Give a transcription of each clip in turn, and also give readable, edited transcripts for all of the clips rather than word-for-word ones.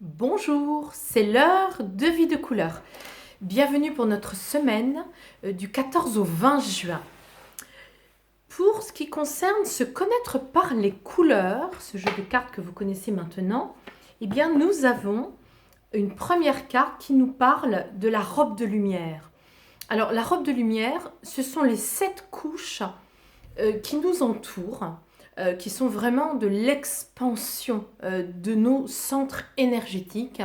Bonjour, c'est l'heure de Vie de couleur. Bienvenue pour notre semaine du 14 au 20 juin. Pour ce qui concerne se connaître par les couleurs, ce jeu de cartes que vous connaissez maintenant, eh bien nous avons une première carte qui nous parle de la robe de lumière. Alors la robe de lumière, ce sont les 7 couches qui nous entourent, qui sont vraiment de l'expansion de nos centres énergétiques.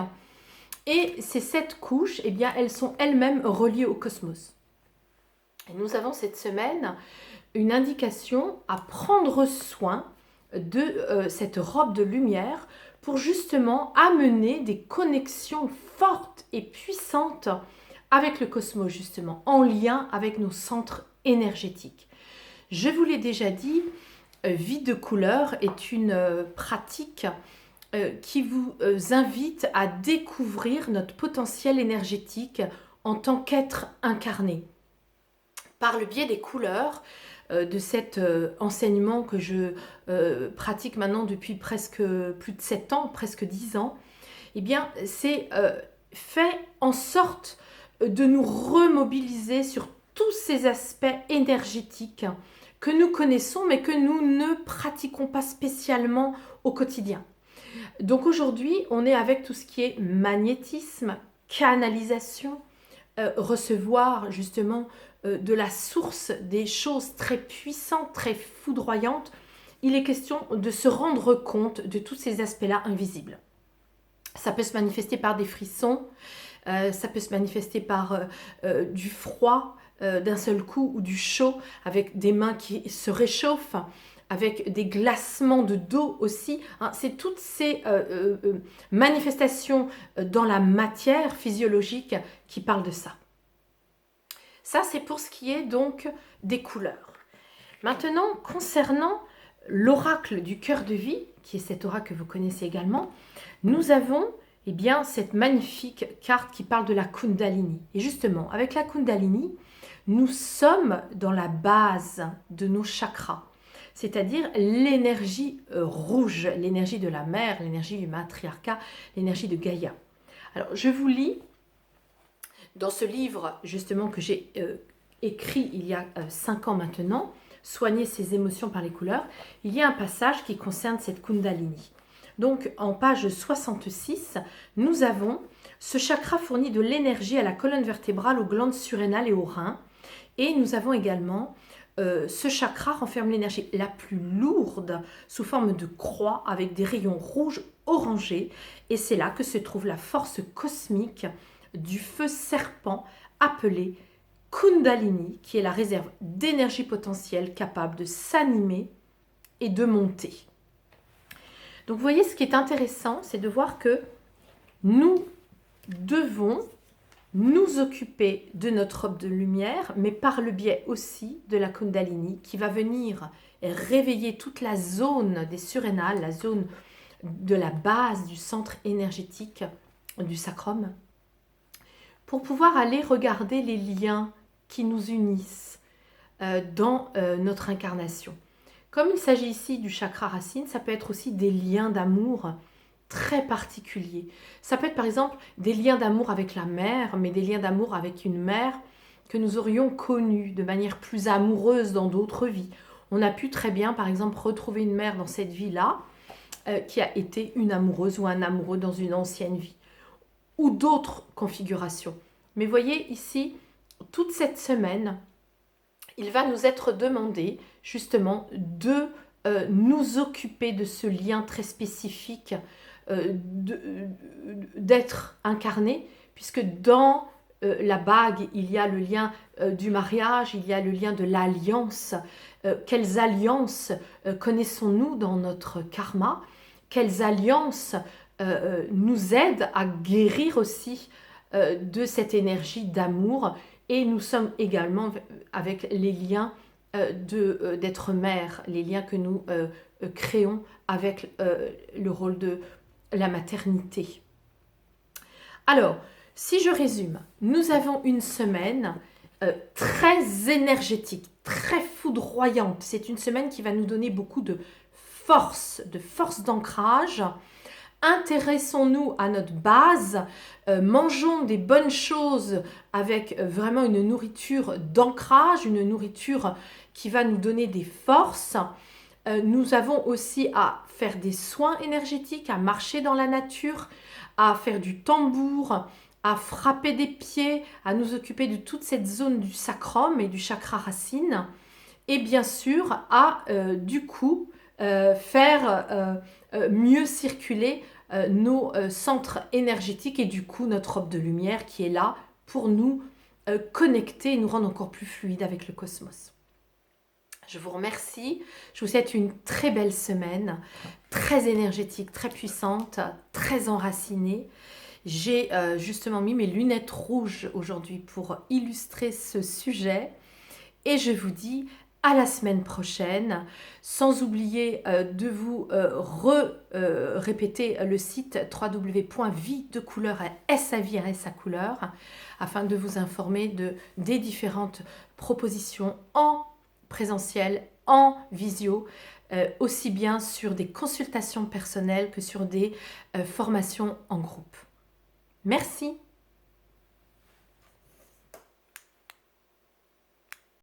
Et ces 7 couches, eh bien, elles sont elles-mêmes reliées au cosmos. Et nous avons cette semaine une indication à prendre soin de cette robe de lumière pour justement amener des connexions fortes et puissantes avec le cosmos, justement, en lien avec nos centres énergétiques. Je vous l'ai déjà dit, Vie de couleur est une pratique qui vous invite à découvrir notre potentiel énergétique en tant qu'être incarné. Par le biais des couleurs, de cet enseignement que je pratique maintenant depuis presque plus de 7 ans, presque 10 ans, eh bien, c'est fait en sorte de nous remobiliser sur tous ces aspects énergétiques que nous connaissons mais que nous ne pratiquons pas spécialement au quotidien. Donc aujourd'hui, on est avec tout ce qui est magnétisme, canalisation, recevoir justement de la source des choses très puissantes, très foudroyantes. Il est question de se rendre compte de tous ces aspects-là invisibles. Ça peut se manifester par des frissons, ça peut se manifester par du froid d'un seul coup ou du chaud avec des mains qui se réchauffent, avec des glacements de dos aussi. C'est toutes ces manifestations dans la matière physiologique qui parlent de ça. Ça, c'est pour ce qui est donc des couleurs. Maintenant, concernant l'oracle du cœur de vie, qui est cet oracle que vous connaissez également, nous avons cette magnifique carte qui parle de la Kundalini. Et justement, avec la Kundalini, nous sommes dans la base de nos chakras, c'est-à-dire l'énergie rouge, l'énergie de la mer, l'énergie du matriarcat, l'énergie de Gaïa. Alors, je vous lis dans ce livre justement que j'ai écrit il y a 5 ans maintenant, Soigner ses émotions par les couleurs, il y a un passage qui concerne cette Kundalini. Donc en page 66, nous avons ce chakra fournit de l'énergie à la colonne vertébrale, aux glandes surrénales et aux reins. Et nous avons également ce chakra renferme l'énergie la plus lourde sous forme de croix avec des rayons rouges orangés. Et c'est là que se trouve la force cosmique du feu serpent appelé Kundalini, qui est la réserve d'énergie potentielle capable de s'animer et de monter. Donc vous voyez, ce qui est intéressant, c'est de voir que nous devons nous occuper de notre robe de lumière, mais par le biais aussi de la Kundalini, qui va venir réveiller toute la zone des surrénales, la zone de la base du centre énergétique du sacrum, pour pouvoir aller regarder les liens qui nous unissent dans notre incarnation. Comme il s'agit ici du chakra racine, ça peut être aussi des liens d'amour très particuliers. Ça peut être par exemple des liens d'amour avec la mère, mais des liens d'amour avec une mère que nous aurions connue de manière plus amoureuse dans d'autres vies. On a pu très bien par exemple retrouver une mère dans cette vie-là qui a été une amoureuse ou un amoureux dans une ancienne vie, ou d'autres configurations. Mais voyez ici, toute cette semaine, il va nous être demandé justement de nous occuper de ce lien très spécifique d'être incarné, puisque dans la bague, il y a le lien du mariage, il y a le lien de l'alliance. Quelles alliances connaissons-nous dans notre karma? Quelles alliances nous aident à guérir aussi de cette énergie d'amour? Et nous sommes également avec les liens d'être mère, les liens que nous créons avec le rôle de la maternité. Alors, si je résume, nous avons une semaine très énergétique, très foudroyante. C'est une semaine qui va nous donner beaucoup de force d'ancrage, Intéressons-nous à notre base, mangeons des bonnes choses avec vraiment une nourriture d'ancrage, une nourriture qui va nous donner des forces. Nous avons aussi à faire des soins énergétiques, à marcher dans la nature, à faire du tambour, à frapper des pieds, à nous occuper de toute cette zone du sacrum et du chakra racine. Et bien sûr, à faire mieux circuler nos centres énergétiques et du coup notre robe de lumière qui est là pour nous connecter et nous rendre encore plus fluides avec le cosmos. Je vous remercie, je vous souhaite une très belle semaine, très énergétique, très puissante, très enracinée. J'ai justement mis mes lunettes rouges aujourd'hui pour illustrer ce sujet et je vous dis à la semaine prochaine, sans oublier de vous répéter le site www.vie-de-couleur afin de vous informer des différentes propositions en présentiel, en visio, aussi bien sur des consultations personnelles que sur des formations en groupe. Merci.